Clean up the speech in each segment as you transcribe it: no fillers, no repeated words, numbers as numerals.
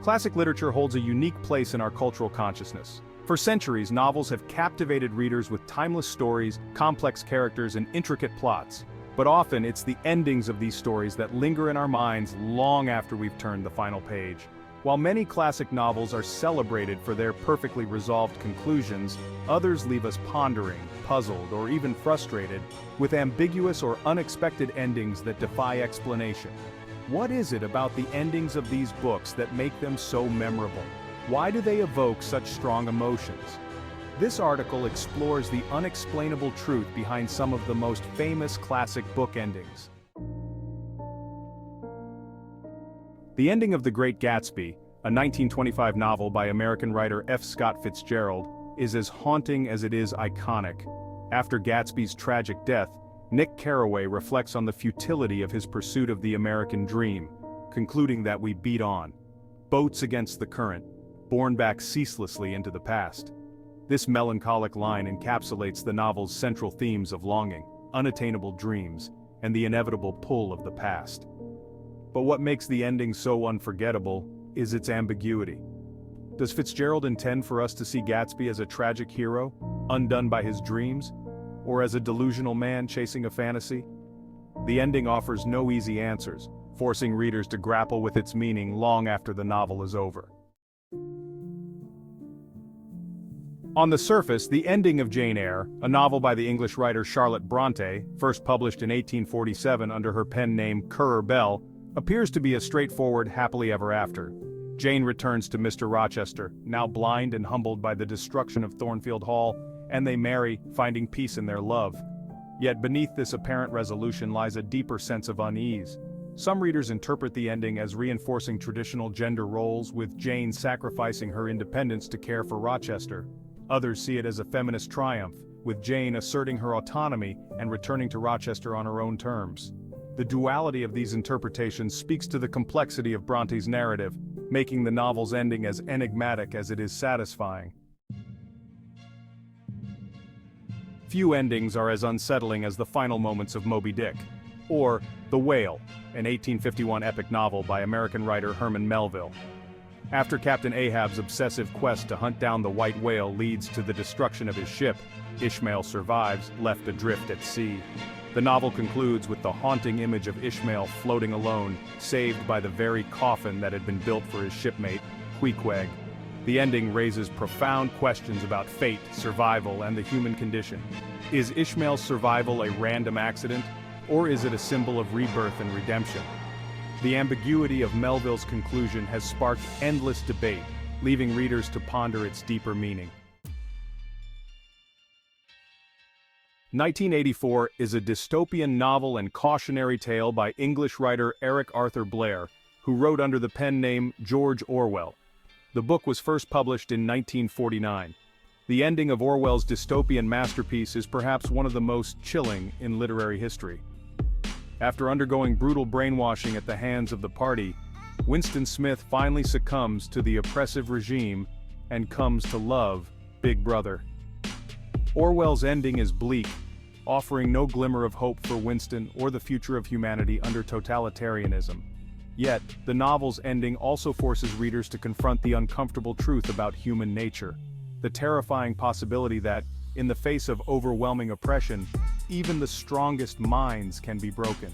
Classic literature holds a unique place in our cultural consciousness. For centuries, novels have captivated readers with timeless stories, complex characters, and intricate plots. But often, it's the endings of these stories that linger in our minds long after we've turned the final page. While many classic novels are celebrated for their perfectly resolved conclusions, others leave us pondering, puzzled, or even frustrated, with ambiguous or unexpected endings that defy explanation. What is it about the endings of these books that make them so memorable? Why do they evoke such strong emotions? This article explores the unexplainable truth behind some of the most famous classic book endings. The ending of The Great Gatsby, a 1925 novel by American writer F. Scott Fitzgerald, is as haunting as it is iconic. After Gatsby's tragic death, Nick Carraway reflects on the futility of his pursuit of the American dream, concluding that we beat on, boats against the current, borne back ceaselessly into the past. This melancholic line encapsulates the novel's central themes of longing, unattainable dreams, and the inevitable pull of the past. But what makes the ending so unforgettable is its ambiguity. Does Fitzgerald intend for us to see Gatsby as a tragic hero, undone by his dreams, or as a delusional man chasing a fantasy? The ending offers no easy answers, forcing readers to grapple with its meaning long after the novel is over. On the surface, the ending of Jane Eyre, a novel by the English writer Charlotte Brontë, first published in 1847 under her pen name Currer Bell, appears to be a straightforward happily ever after. Jane returns to Mr. Rochester, now blind and humbled by the destruction of Thornfield Hall, and they marry, finding peace in their love. Yet beneath this apparent resolution lies a deeper sense of unease. Some readers interpret the ending as reinforcing traditional gender roles, with Jane sacrificing her independence to care for Rochester. Others see it as a feminist triumph, with Jane asserting her autonomy and returning to Rochester on her own terms. The duality of these interpretations speaks to the complexity of Bronte's narrative, making the novel's ending as enigmatic as it is satisfying. Few endings are as unsettling as the final moments of Moby-Dick, or The Whale, an 1851 epic novel by American writer Herman Melville. After Captain Ahab's obsessive quest to hunt down the white whale leads to the destruction of his ship, Ishmael survives, left adrift at sea. The novel concludes with the haunting image of Ishmael floating alone, saved by the very coffin that had been built for his shipmate, Queequeg. The ending raises profound questions about fate, survival, and the human condition. Is Ishmael's survival a random accident, or is it a symbol of rebirth and redemption? The ambiguity of Melville's conclusion has sparked endless debate, leaving readers to ponder its deeper meaning. 1984 is a dystopian novel and cautionary tale by English writer Eric Arthur Blair, who wrote under the pen name George Orwell. The book was first published in 1949. The ending of Orwell's dystopian masterpiece is perhaps one of the most chilling in literary history. After undergoing brutal brainwashing at the hands of the party, Winston Smith finally succumbs to the oppressive regime and comes to love Big Brother. Orwell's ending is bleak, offering no glimmer of hope for Winston or the future of humanity under totalitarianism. Yet, the novel's ending also forces readers to confront the uncomfortable truth about human nature, the terrifying possibility that, in the face of overwhelming oppression, even the strongest minds can be broken.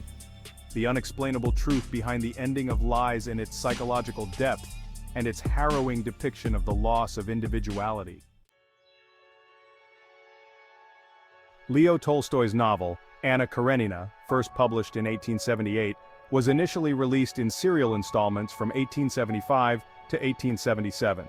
The unexplainable truth behind the ending lies in its psychological depth and its harrowing depiction of the loss of individuality. Leo Tolstoy's novel, Anna Karenina, first published in 1878, was initially released in serial installments from 1875 to 1877.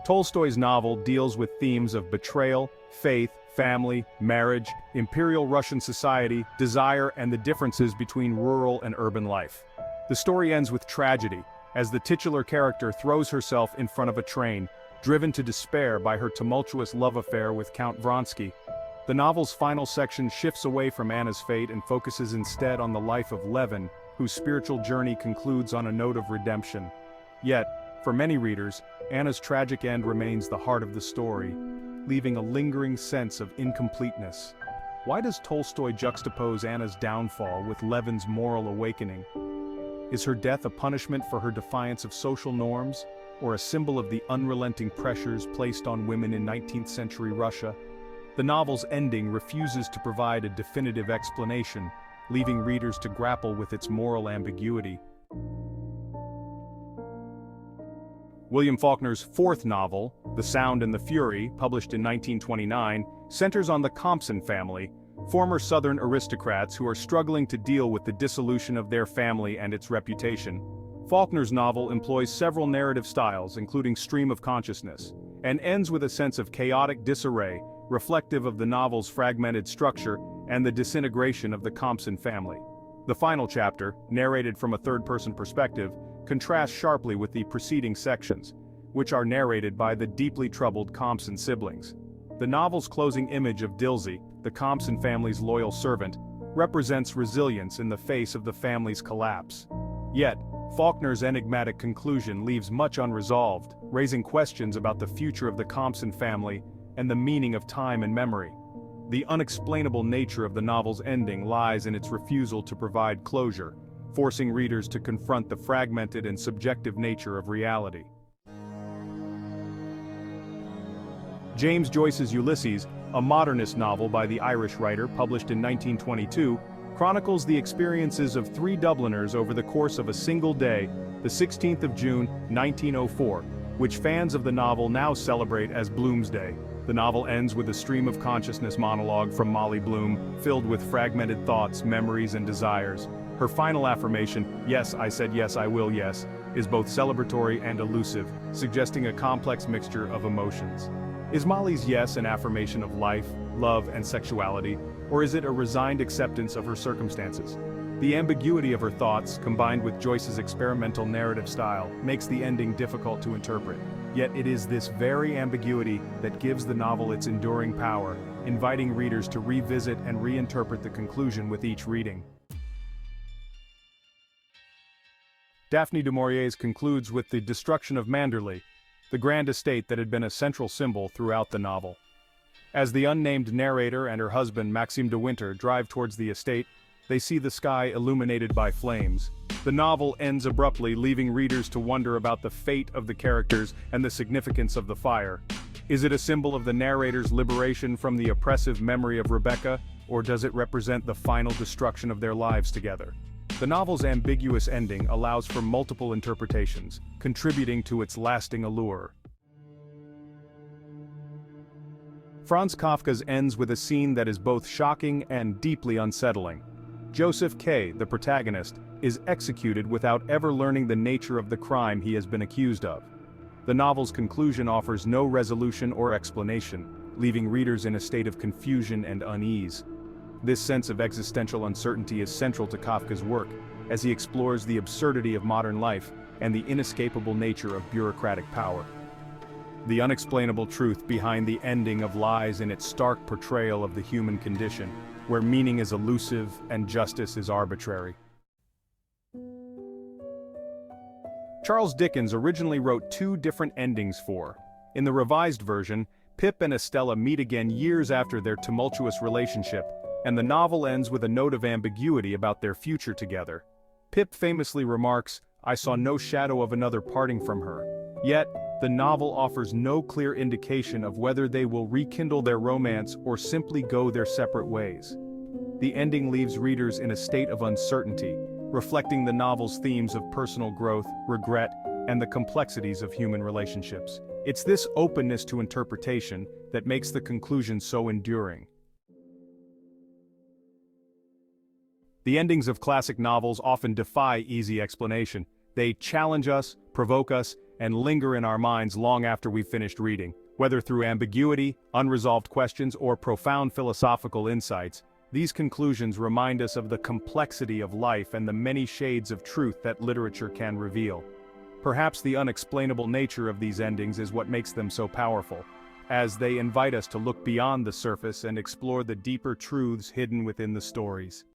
Tolstoy's novel deals with themes of betrayal, faith, family, marriage, imperial Russian society, desire, and the differences between rural and urban life. The story ends with tragedy, as the titular character throws herself in front of a train, driven to despair by her tumultuous love affair with Count Vronsky. The novel's final section shifts away from Anna's fate and focuses instead on the life of Levin, whose spiritual journey concludes on a note of redemption. Yet, for many readers, Anna's tragic end remains the heart of the story, leaving a lingering sense of incompleteness. Why does Tolstoy juxtapose Anna's downfall with Levin's moral awakening? Is her death a punishment for her defiance of social norms, or a symbol of the unrelenting pressures placed on women in 19th century Russia? The novel's ending refuses to provide a definitive explanation, leaving readers to grapple with its moral ambiguity. William Faulkner's fourth novel, The Sound and the Fury, published in 1929, centers on the Compson family, former Southern aristocrats who are struggling to deal with the dissolution of their family and its reputation. Faulkner's novel employs several narrative styles, including stream of consciousness, and ends with a sense of chaotic disarray, reflective of the novel's fragmented structure and the disintegration of the Compson family. The final chapter, narrated from a third-person perspective, contrasts sharply with the preceding sections, which are narrated by the deeply troubled Compson siblings. The novel's closing image of Dilsey, the Compson family's loyal servant, represents resilience in the face of the family's collapse. Yet, Faulkner's enigmatic conclusion leaves much unresolved, raising questions about the future of the Compson family and the meaning of time and memory. The unexplainable nature of the novel's ending lies in its refusal to provide closure, forcing readers to confront the fragmented and subjective nature of reality. James Joyce's Ulysses, a modernist novel by the Irish writer published in 1922, chronicles the experiences of three Dubliners over the course of a single day, the 16th of June, 1904, which fans of the novel now celebrate as Bloomsday. The novel ends with a stream of consciousness monologue from Molly Bloom, filled with fragmented thoughts, memories, and desires. Her final affirmation, "Yes, I said yes, I will yes," is both celebratory and elusive, suggesting a complex mixture of emotions. Is Molly's yes an affirmation of life, love, and sexuality, or is it a resigned acceptance of her circumstances? The ambiguity of her thoughts, combined with Joyce's experimental narrative style, makes the ending difficult to interpret. Yet it is this very ambiguity that gives the novel its enduring power, inviting readers to revisit and reinterpret the conclusion with each reading. Daphne du Maurier's concludes with the destruction of Manderley, the grand estate that had been a central symbol throughout the novel. As the unnamed narrator and her husband Maxime de Winter drive towards the estate, they see the sky illuminated by flames. The novel ends abruptly, leaving readers to wonder about the fate of the characters and the significance of the fire. Is it a symbol of the narrator's liberation from the oppressive memory of Rebecca, or does it represent the final destruction of their lives together? The novel's ambiguous ending allows for multiple interpretations, contributing to its lasting allure. Franz Kafka's ends with a scene that is both shocking and deeply unsettling. Joseph K., the protagonist, is executed without ever learning the nature of the crime he has been accused of. The novel's conclusion offers no resolution or explanation, leaving readers in a state of confusion and unease. This sense of existential uncertainty is central to Kafka's work, as he explores the absurdity of modern life and the inescapable nature of bureaucratic power. The unexplainable truth behind the ending lies in its stark portrayal of the human condition, where meaning is elusive and justice is arbitrary. Charles Dickens originally wrote two different endings for. In the revised version, Pip and Estella meet again years after their tumultuous relationship, and the novel ends with a note of ambiguity about their future together. Pip famously remarks, "I saw no shadow of another parting from her." Yet, the novel offers no clear indication of whether they will rekindle their romance or simply go their separate ways. The ending leaves readers in a state of uncertainty, reflecting the novel's themes of personal growth, regret, and the complexities of human relationships. It's this openness to interpretation that makes the conclusion so enduring. The endings of classic novels often defy easy explanation. They challenge us, provoke us, and linger in our minds long after we've finished reading. Whether through ambiguity, unresolved questions, or profound philosophical insights, these conclusions remind us of the complexity of life and the many shades of truth that literature can reveal. Perhaps the unexplainable nature of these endings is what makes them so powerful, as they invite us to look beyond the surface and explore the deeper truths hidden within the stories.